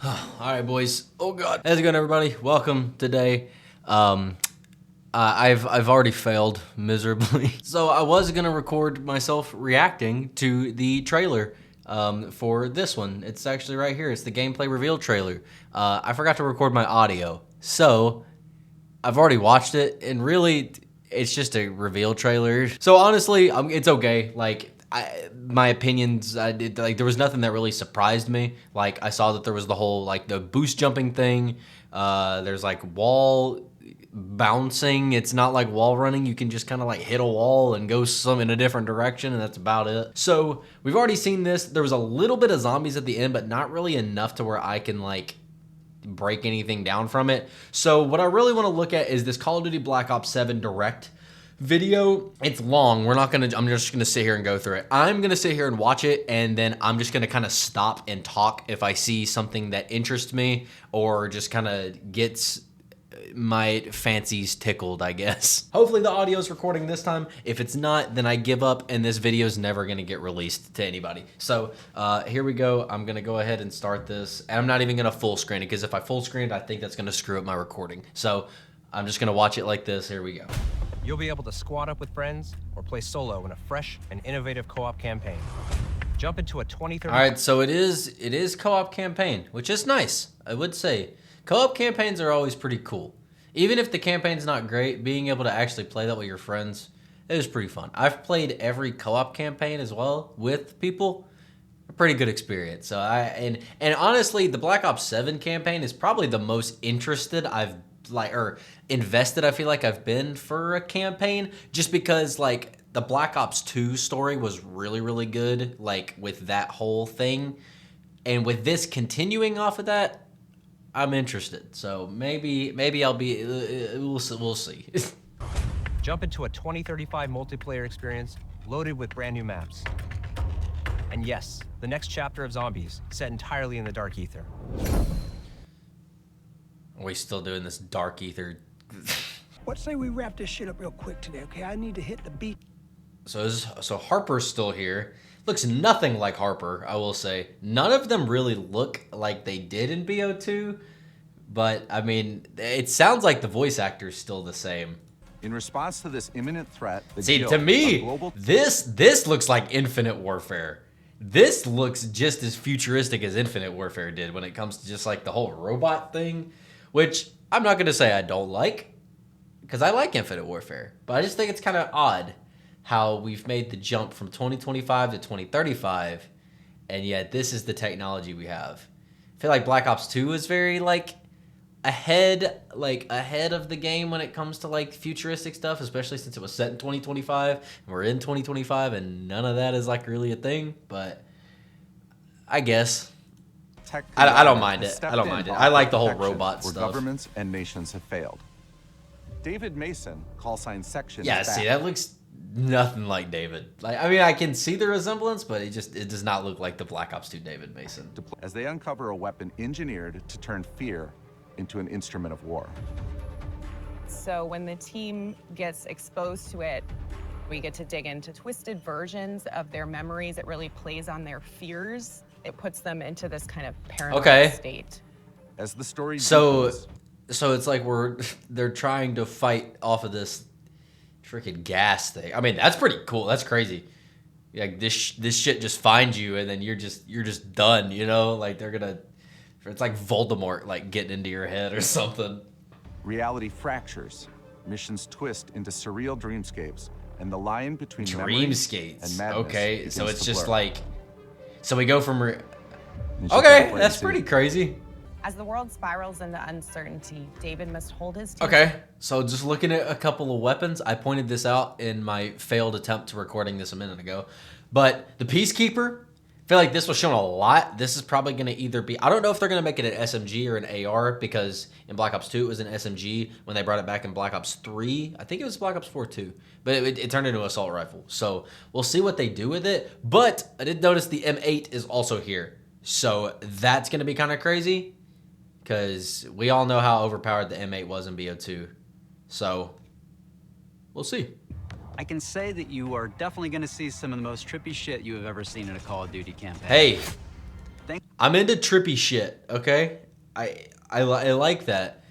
Alright boys, oh god. How's it going everybody? Welcome today. I've already failed miserably. So I was gonna record myself reacting to the trailer for this one. It's actually right here, it's the gameplay reveal trailer. I forgot to record my audio. So I've already watched it and really it's just a reveal trailer. So honestly, it's okay. Like, my opinions, like there was nothing that really surprised me. Like I saw that there was the whole like the boost jumping thing. There's like wall bouncing. It's not like wall running. You can just kind of like hit a wall and go some in a different direction, and that's about it. So we've already seen this. There was a little bit of zombies at the end, but not really enough to where I can like break anything down from it. So what I really want to look at is this Call of Duty Black Ops 7 Direct video. It's long. I'm just gonna sit here and go through it. I'm gonna sit here and watch it, and then I'm just gonna kind of stop and talk if I see something that interests me or just kind of gets my fancies tickled, I guess. Hopefully the audio is recording this time. If it's not, then I give up and this video is never gonna get released to anybody. So here we go. I'm gonna go ahead and start this. And I'm not even gonna full screen it because if I full screen it, I think that's gonna screw up my recording. So I'm just gonna watch it like this. Here we go. You'll be able to squad up with friends or play solo in a fresh and innovative co-op campaign. Jump into a 2030. All right, so it is co-op campaign, which is nice. I would say co-op campaigns are always pretty cool. Even if the campaign's not great, being able to actually play that with your friends is pretty fun. I've played every co-op campaign as well with people. A pretty good experience. So and honestly, the Black Ops 7 campaign is probably the most interested I've invested I feel like I've been for a campaign, just because like the Black Ops 2 story was really good, like with that whole thing, and with this continuing off of that, I'm interested. So maybe I'll be we'll see. Jump into a 2035 multiplayer experience loaded with brand new maps. And yes, the next chapter of Zombies set entirely in the dark ether. Are we still doing this dark ether? What say we wrap this shit up real quick today, okay? I need to hit the beat. So Harper's still here. Looks nothing like Harper, I will say. None of them really look like they did in BO2, but I mean, it sounds like the voice actor's still the same. In response to this imminent threat, See, to me, this looks like Infinite Warfare. This looks just as futuristic as Infinite Warfare did when it comes to just like the whole robot thing, which I'm not going to say I don't like, because I like Infinite Warfare, but I just think it's kind of odd how we've made the jump from 2025 to 2035, and yet this is the technology we have. I feel like Black Ops 2 is very like ahead of the game when it comes to like futuristic stuff, especially since it was set in 2025 and we're in 2025 and none of that is like really a thing. But I guess I don't mind it. I don't mind it. I like the whole robot where stuff. Governments and nations have failed. David Mason, call sign Section. Yeah, see, that looks nothing like David. Like, I mean, I can see the resemblance, but it does not look like the Black Ops 2 David Mason. As they uncover a weapon engineered to turn fear into an instrument of war. So when the team gets exposed to it, we get to dig into twisted versions of their memories. It really plays on their fears. It puts them into this kind of paranoid state. As the story so it's like they're trying to fight off of this freaking gas thing. I mean, that's pretty cool. That's crazy. Like this shit just finds you and then you're just done, you know? Like it's like Voldemort like getting into your head or something. Reality fractures, missions twist into surreal dreamscapes, and the line between dreamscapes and madness. Okay, so it's just like, so we go from okay, that's pretty crazy. As the world spirals into uncertainty, David must hold his team. Okay, so just looking at a couple of weapons, I pointed this out in my failed attempt to recording this a minute ago, but the Peacekeeper, I feel like this was shown a lot. This is probably going to either be, I don't know if they're going to make it an SMG or an AR, because in Black Ops 2 it was an SMG. When they brought it back in Black Ops 3, I think it was Black Ops 4 too, but it turned into an assault rifle. So we'll see what they do with it. But I did notice the M8 is also here. So that's going to be kind of crazy, because we all know how overpowered the M8 was in BO2. So we'll see. I can say that you are definitely going to see some of the most trippy shit you have ever seen in a Call of Duty campaign. Hey, I'm into trippy shit, okay? I like that.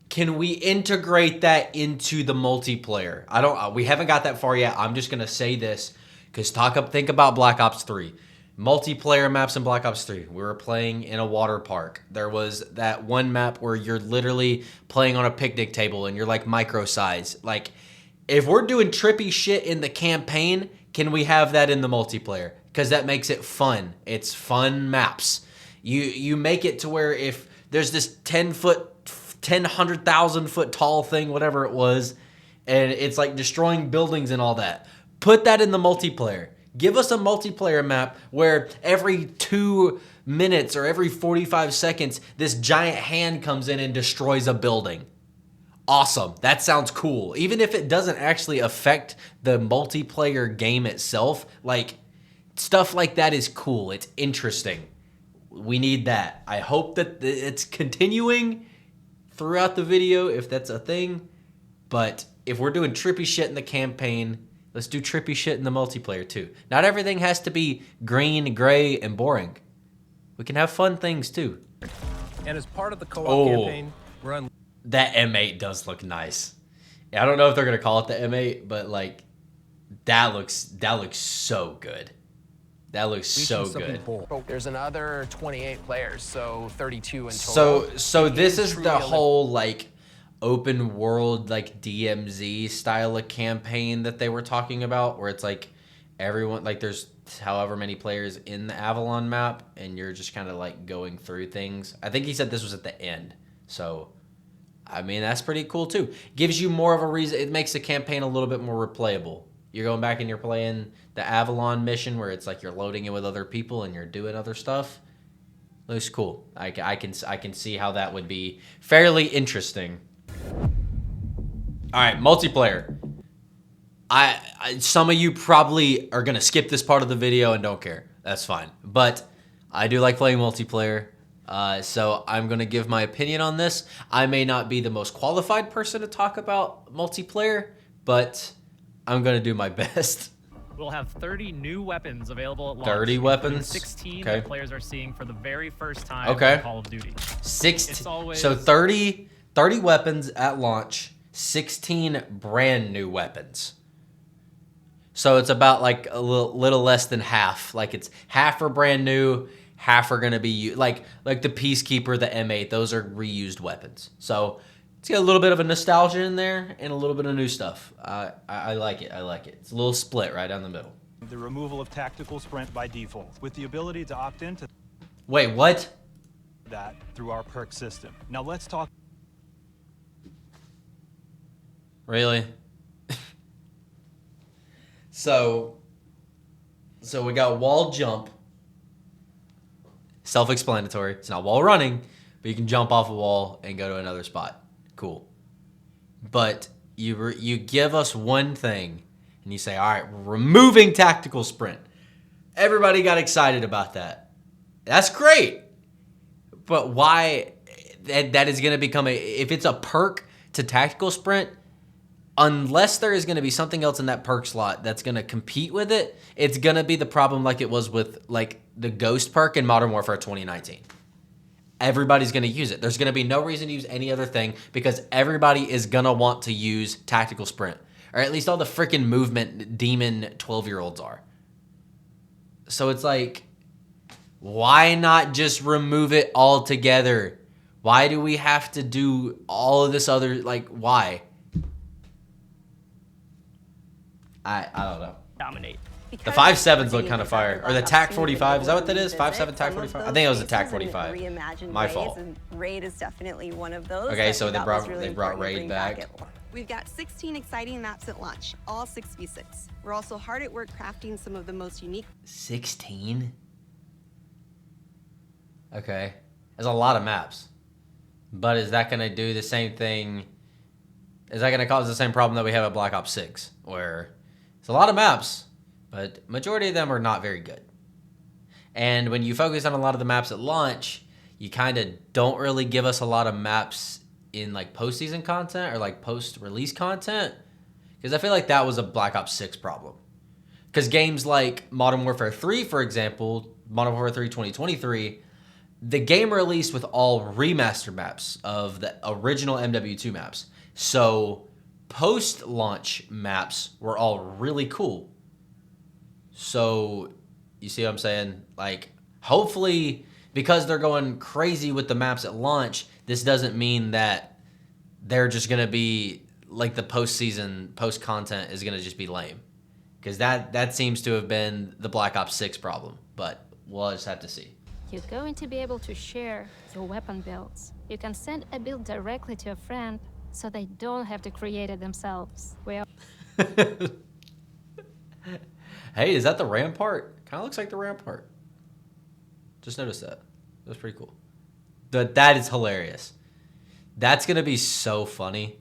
Can we integrate that into the multiplayer? We haven't got that far yet. I'm just going to say this cuz think about Black Ops 3. Multiplayer maps in Black Ops 3. We were playing in a water park. There was that one map where you're literally playing on a picnic table and you're like micro size. Like, if we're doing trippy shit in the campaign, can we have that in the multiplayer? Because that makes it fun. It's fun maps. You make it to where if there's this 100,000 foot tall thing, whatever it was, and it's like destroying buildings and all that, put that in the multiplayer. Give us a multiplayer map where every 2 minutes or every 45 seconds, this giant hand comes in and destroys a building. Awesome. That sounds cool. Even if it doesn't actually affect the multiplayer game itself, like, stuff like that is cool. It's interesting. We need that. I hope that it's continuing throughout the video, if that's a thing. But if we're doing trippy shit in the campaign, let's do trippy shit in the multiplayer too. Not everything has to be green, gray, and boring. We can have fun things too. And as part of the co-op campaign, we're that M8 does look nice. I don't know if they're gonna call it the M8, but like that looks so good. That looks so good. There's another 28 players, so 32 in total. So this is the whole like open world like DMZ style of campaign that they were talking about, where it's like everyone, like there's however many players in the Avalon map and you're just kind of like going through things. I think he said this was at the end. So I mean, that's pretty cool too. Gives you more of a reason. It makes the campaign a little bit more replayable. You're going back and you're playing the Avalon mission where it's like you're loading it with other people and you're doing other stuff. Looks cool. I can see how that would be fairly interesting. All right, multiplayer. Some of you probably are gonna skip this part of the video and don't care. That's fine. But I do like playing multiplayer. So I'm going to give my opinion on this. I may not be the most qualified person to talk about multiplayer, but I'm going to do my best. We'll have 30 new weapons available at launch. 30 weapons? 16 okay. that players are seeing for the very first time okay. in Call of Duty. So 30 weapons at launch, 16 brand new weapons. So it's about like a little less than half. Like it's half are brand new, half are going to be like the Peacekeeper, the M8. Those are reused weapons. So it's got a little bit of a nostalgia in there and a little bit of new stuff. I like it. I like it. It's a little split right down the middle. The removal of tactical sprint by default, with the ability to opt into. Wait, what? That through our perk system. Now let's talk. Really? So we got wall jump. Self-explanatory. It's not wall running, but you can jump off a wall and go to another spot. Cool. But you give us one thing, and you say, all right, we're removing tactical sprint. Everybody got excited about that. That's great. But why that is going to become if it's a perk to tactical sprint, unless there is going to be something else in that perk slot that's going to compete with it, it's going to be the problem like it was with like the Ghost perk in Modern Warfare 2019. Everybody's going to use it. There's going to be no reason to use any other thing because everybody is going to want to use tactical sprint. Or at least all the freaking movement demon 12-year-olds are. So it's like, why not just remove it altogether? Why do we have to do all of this other, like, why? I don't know. Dominate. The 5.7's look kind of fire. Or the TAC 45. Is that what that is? 5.7 TAC 45? I think it was a TAC 45. My fault. Raid is definitely one of those. Okay, so they brought Raid back. We've got 16 exciting maps at launch, all 6v6. We're also hard at work crafting some of the most unique. 16? Okay. There's a lot of maps. But is that going to do the same thing? Is that going to cause the same problem that we have at Black Ops 6? Where it's a lot of maps, but majority of them are not very good. And when you focus on a lot of the maps at launch, you kind of don't really give us a lot of maps in like postseason content or like post-release content. Because I feel like that was a Black Ops 6 problem. Because games like Modern Warfare 3, for example, Modern Warfare 3 2023, the game released with all remastered maps of the original MW2 maps. So post-launch maps were all really cool. So you see what I'm saying? Like, hopefully, because they're going crazy with the maps at launch, this doesn't mean that they're just going to be, like, the post-season, post-content is going to just be lame. Because that seems to have been the Black Ops 6 problem. But we'll just have to see. You're going to be able to share your weapon builds. You can send a build directly to a friend, so they don't have to create it themselves. Well, hey, is that the Rampart? Kind of looks like the Rampart. Just noticed that. That's pretty cool. That is hilarious. That's going to be so funny.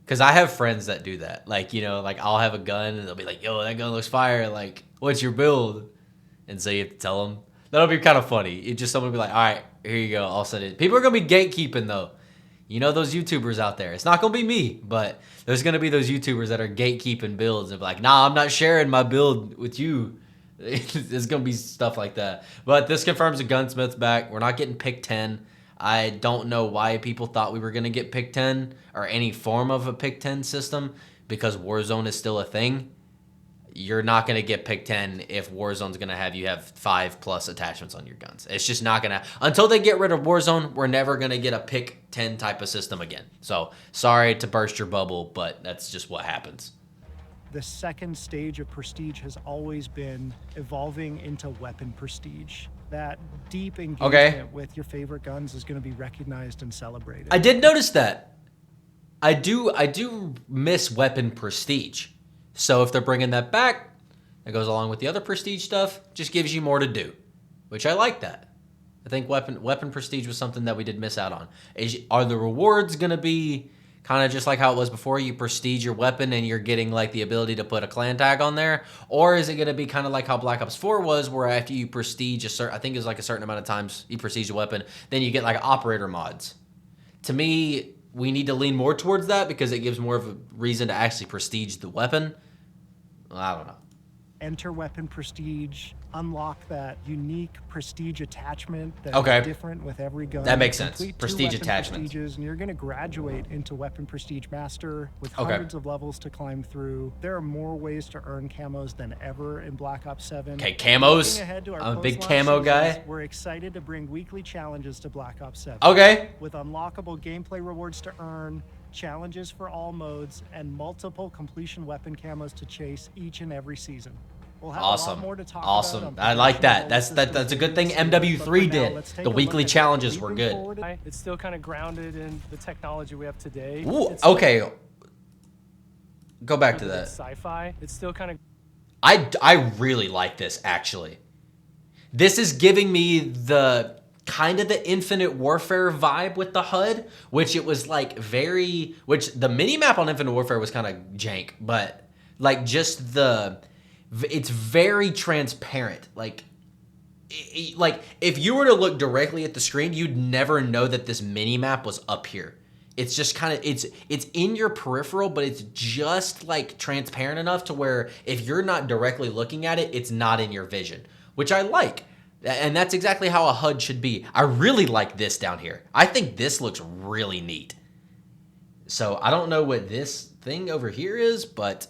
Because I have friends that do that. Like, you know, like I'll have a gun and they'll be like, yo, that gun looks fire. Like, what's your build? And so you have to tell them. That'll be kind of funny. It just someone will be like, all right, here you go. I'll send it. People are going to be gatekeeping though. You know those YouTubers out there. It's not going to be me, but there's going to be those YouTubers that are gatekeeping builds and be like, nah, I'm not sharing my build with you. There's going to be stuff like that. But this confirms the gunsmith's back. We're not getting pick 10. I don't know why people thought we were going to get pick 10 or any form of a pick 10 system because Warzone is still a thing. You're not going to get pick 10 if Warzone's going to have you have 5+ attachments on your guns. It's just not going to. Until they get rid of Warzone, we're never going to get a pick 10 type of system again. So sorry to burst your bubble, but that's just what happens. The second stage of Prestige has always been evolving into weapon Prestige. That deep engagement with your favorite guns is going to be recognized and celebrated. I did notice that. I do miss weapon Prestige. So if they're bringing that back, that goes along with the other Prestige stuff, just gives you more to do, which I like that. I think weapon Prestige was something that we did miss out on. Are the rewards going to be kind of just like how it was before? You prestige your weapon and you're getting like the ability to put a clan tag on there? Or is it going to be kind of like how Black Ops 4 was, where after you prestige I think it was like a certain amount of times you prestige a weapon, then you get like operator mods? To me, we need to lean more towards that because it gives more of a reason to actually prestige the weapon. I don't know. Enter weapon Prestige, unlock that unique Prestige attachment that's different with every gun. That makes sense. Complete Prestige 2 weapon attachments. Prestiges, and you're going to graduate into weapon Prestige Master with hundreds of levels to climb through. There are more ways to earn camos than ever in Black Ops 7. Okay, camos. I'm a big camo guy. We're excited to bring weekly challenges to Black Ops 7. Okay. With unlockable gameplay rewards to earn, challenges for all modes, and multiple completion weapon camos to chase each and every season. We'll have a lot more to talk about. I like that. That's a good thing MW3 did. The weekly challenges were good. It's still kind of grounded in the technology we have today. Ooh, okay. Go back to that. Sci-fi. It's still kind of. I really like this actually. This is giving me the kind of the Infinite Warfare vibe with the HUD, which it was like which the mini map on Infinite Warfare was kind of jank, but like just it's very transparent. Like if you were to look directly at the screen, you'd never know that this mini map was up here. It's just kind of, it's in your peripheral, but it's just like transparent enough to where if you're not directly looking at it, it's not in your vision, which I like. And that's exactly how a HUD should be. I really like this down here. I think this looks really neat. So I don't know what this thing over here is, but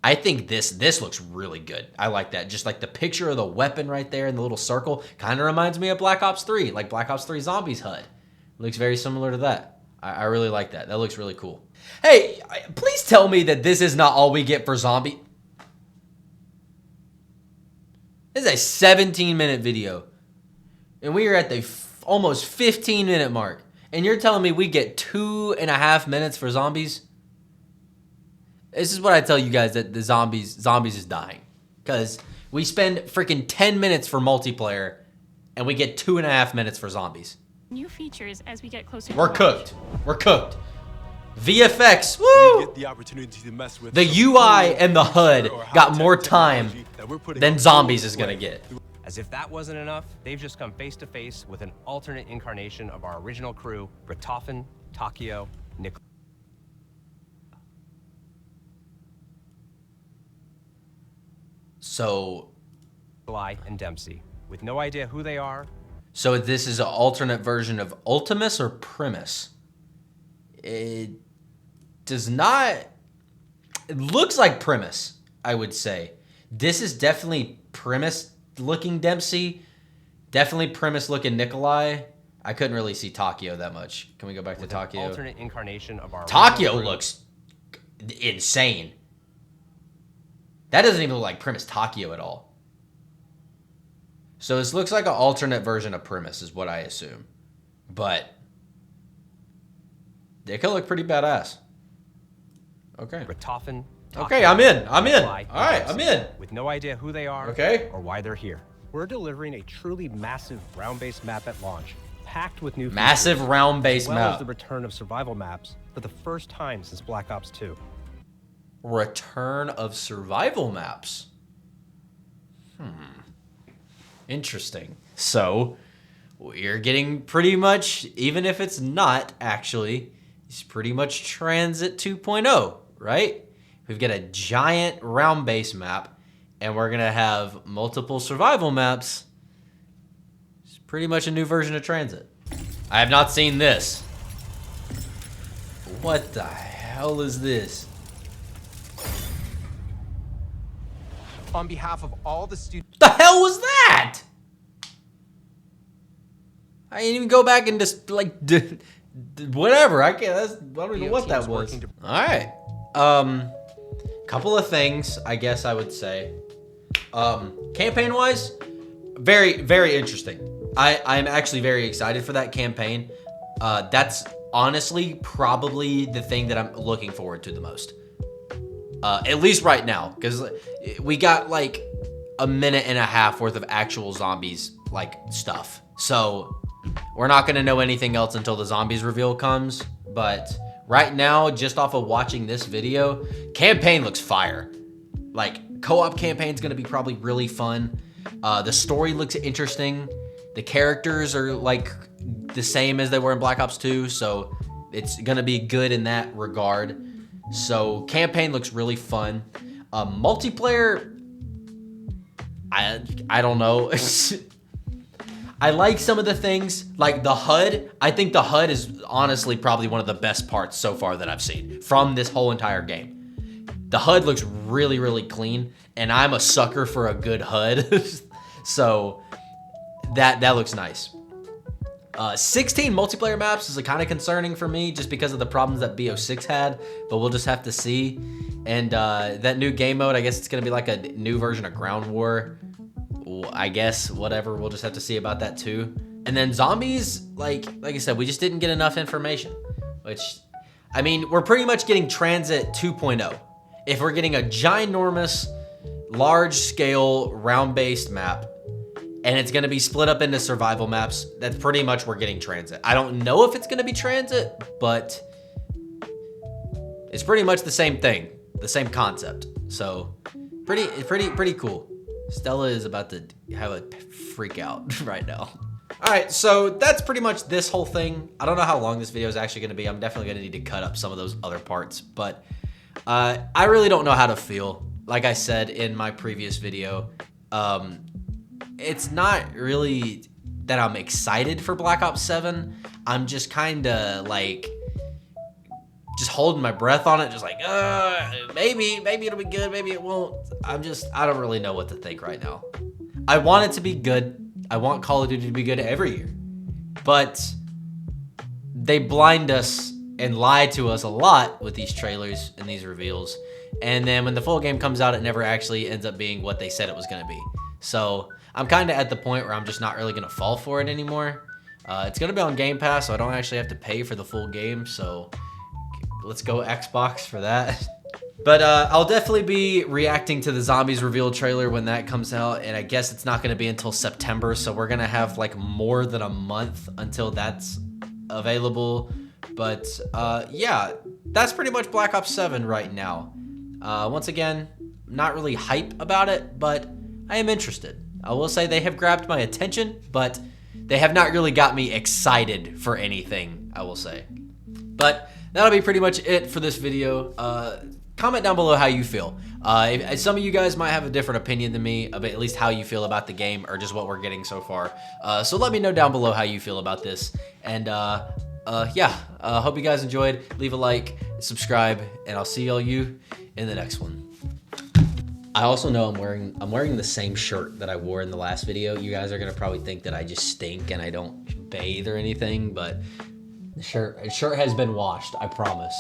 I think this looks really good. I like that. Just like the picture of the weapon right there in the little circle kind of reminds me of Black Ops 3, like Black Ops 3 Zombies HUD. Looks very similar to that. I really like that. That looks really cool. Hey, please tell me that this is not all we get for Zombie. This is a 17-minute video. And we are at the almost 15-minute mark. And you're telling me we get 2.5 minutes for Zombies? This is what I tell you guys, that the Zombies is dying. Because we spend freaking 10 minutes for multiplayer, and we get 2.5 minutes for Zombies. New features as we get closer to We're cooked. We're cooked. VFX, woo! The UI and the HUD got more time than Zombies is gonna get. As if that wasn't enough, they've just come face to face with an alternate incarnation of our original crew, Richtofen, Takio, Nick. So, and Dempsey, with no idea who they are, So this is an alternate version of Ultimus or Primus? It does not... It looks like Primus, I would say. This is definitely Primus-looking Dempsey. Definitely Primus-looking Nikolai. I couldn't really see Takio that much. Can we go back to Takio? Alternate incarnation of our Takio looks insane. That doesn't even look like Primus Takio at all. So this looks like an alternate version of Primus is what I assume. But they could look pretty badass. Okay. Richtofen, Okay, I'm in. I'm in. All Nikolai, right, and I'm Dempsey, in. With no idea who they are Okay. or why they're here. We're delivering a truly massive round-based map at launch, packed with new Massive features, round-based as well as map. the return of survival maps for the first time since Black Ops 2. Return of survival maps. Interesting. So, we're getting pretty much, even if it's not actually, it's pretty much Transit 2.0, right? We've got a giant round-based map, and we're going to have multiple survival maps. It's pretty much a new version of Transit. I have not seen this. What the hell is this? On behalf of all the students... The hell was that? I didn't even go back and just like whatever. I don't even know what that was. All right. Couple of things, I guess I would say. Campaign wise, very, very interesting. I'm actually very excited for that campaign. That's honestly probably the thing that I'm looking forward to the most. At least right now, because we got like a minute and a half worth of actual zombies like stuff. So we're not going to know anything else until the zombies reveal comes. But right now, just off of watching this video, campaign looks fire. Like co-op campaign is going to be probably really fun. The story looks interesting. The characters are like the same as they were in Black Ops 2. So it's going to be good in that regard. So campaign looks really fun. Multiplayer, I don't know. I like some of the things, like the HUD. I think the HUD is honestly probably one of the best parts so far that I've seen from this whole entire game. The HUD looks really, really clean, and I'm a sucker for a good HUD. So that looks nice. 16 multiplayer maps is kind of concerning for me just because of the problems that BO6 had, but we'll just have to see. And that new game mode, I guess it's going to be like a new version of Ground War. I guess, whatever. We'll just have to see about that too. And then zombies, like I said, we just didn't get enough information. Which, I mean, we're pretty much getting Transit 2.0. If we're getting a ginormous, large-scale, round-based map, and it's going to be split up into survival maps, that's pretty much we're getting Transit. I don't know if it's going to be Transit, but it's pretty much the same thing, the same concept. So, pretty cool. Stella is about to have a freak out right now. All right, so that's pretty much this whole thing. I don't know how long this video is actually going to be. I'm definitely going to need to cut up some of those other parts, but I really don't know how to feel. Like I said in my previous video, it's not really that I'm excited for Black Ops 7. I'm just kind of like just holding my breath on it, just like, maybe it'll be good, maybe it won't. I don't really know what to think right now. I want it to be good. I want Call of Duty to be good every year. But they blind us and lie to us a lot with these trailers and these reveals. And then when the full game comes out, it never actually ends up being what they said it was going to be. So I'm kind of at the point where I'm just not really going to fall for it anymore. It's going to be on Game Pass, so I don't actually have to pay for the full game. So let's go Xbox for that. But I'll definitely be reacting to the Zombies reveal trailer when that comes out. And I guess it's not going to be until September. So we're going to have like more than a month until that's available. But yeah, that's pretty much Black Ops 7 right now. Once again, not really hype about it, but I am interested. I will say they have grabbed my attention, but they have not really got me excited for anything, I will say. But that'll be pretty much it for this video. Comment down below how you feel. Some of you guys might have a different opinion than me about at least how you feel about the game or just what we're getting so far. So let me know down below how you feel about this. And yeah, hope you guys enjoyed. Leave a like, subscribe, and I'll see all you in the next one. I also know I'm wearing the same shirt that I wore in the last video. You guys are gonna probably think that I just stink and I don't bathe or anything, but the shirt has been washed, I promise.